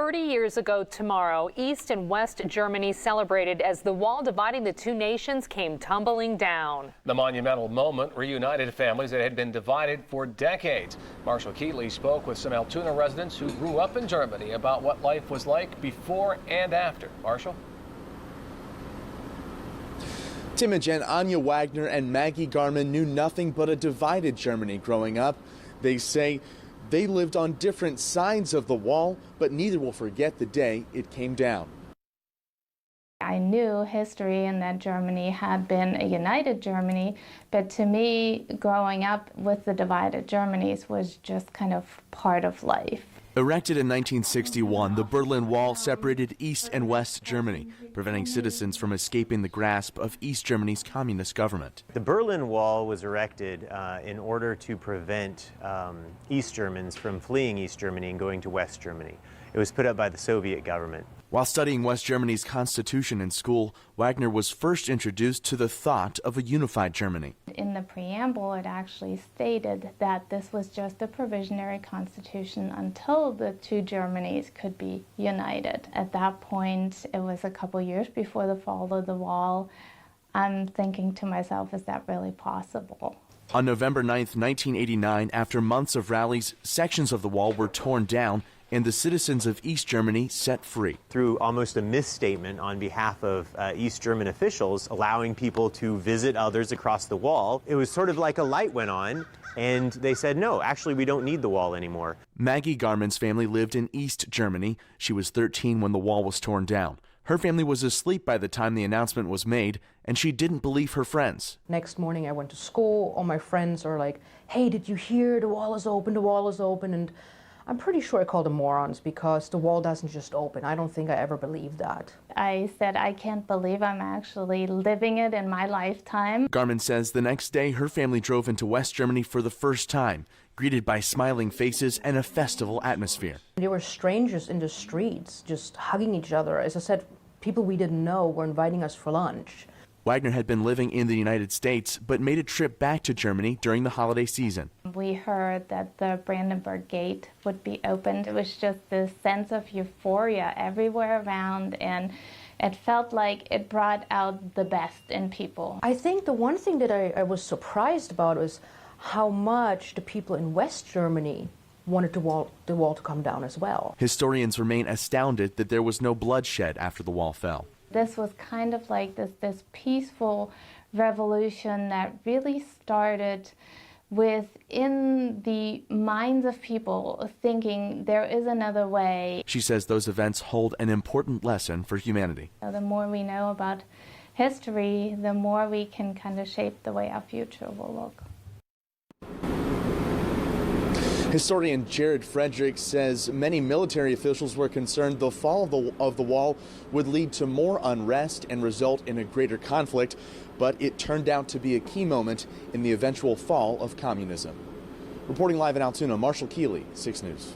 30 years ago tomorrow, East and West Germany celebrated as the wall dividing the two nations came tumbling down. The monumental moment reunited families that had been divided for decades. Marshall Keeley spoke with some Altoona residents who grew up in Germany about what life was like before and after. Marshall? Timogen, Anya Wagner, and Maggie Garman knew nothing but a divided Germany growing up. They say they lived on different sides of the wall, but neither will forget the day it came down. I knew history and that Germany had been a united Germany, but to me, growing up with the divided Germanys was just kind of part of life. Erected in 1961, the Berlin Wall separated East and West Germany, preventing citizens from escaping the grasp of East Germany's communist government. The Berlin Wall was erected in order to prevent East Germans from fleeing East Germany and going to West Germany. It was put up by the Soviet government. While studying West Germany's constitution in school, Wagner was first introduced to the thought of a unified Germany. In the preamble, it actually stated that this was just a provisionary constitution until the two Germanys could be united. At that point, it was a couple years before the fall of the wall. I'm thinking to myself, is that really possible? On November 9th, 1989, after months of rallies, sections of the wall were torn down and the citizens of East Germany set free. Through almost a misstatement on behalf of East German officials, allowing people to visit others across the wall, it was sort of like a light went on, and they said, no, actually, we don't need the wall anymore. Maggie Garman's family lived in East Germany. She was 13 when the wall was torn down. Her family was asleep by the time the announcement was made, and she didn't believe her friends. Next morning I went to school. All my friends are like, hey, did you hear? The wall is open, the wall is open. And I'm pretty sure I called them morons because the wall doesn't just open. I don't think I ever believed that. I said, I can't believe I'm actually living it in my lifetime. Garman says the next day her family drove into West Germany for the first time, greeted by smiling faces and a festival atmosphere. There were strangers in the streets just hugging each other. As I said, people we didn't know were inviting us for lunch. Wagner had been living in the United States, but made a trip back to Germany during the holiday season. We heard that the Brandenburg Gate would be opened. It was just this sense of euphoria everywhere around, and it felt like it brought out the best in people. I think the one thing that I was surprised about was how much the people in West Germany wanted the wall to come down as well. Historians remain astounded that there was no bloodshed after the wall fell. This was kind of like this peaceful revolution that really started within the minds of people thinking there is another way. She says those events hold an important lesson for humanity. The more we know about history, the more we can kind of shape the way our future will look. Historian Jared Frederick says many military officials were concerned the fall of the wall would lead to more unrest and result in a greater conflict, but it turned out to be a key moment in the eventual fall of communism. Reporting live in Altoona, Marshall Keeley, 6 News.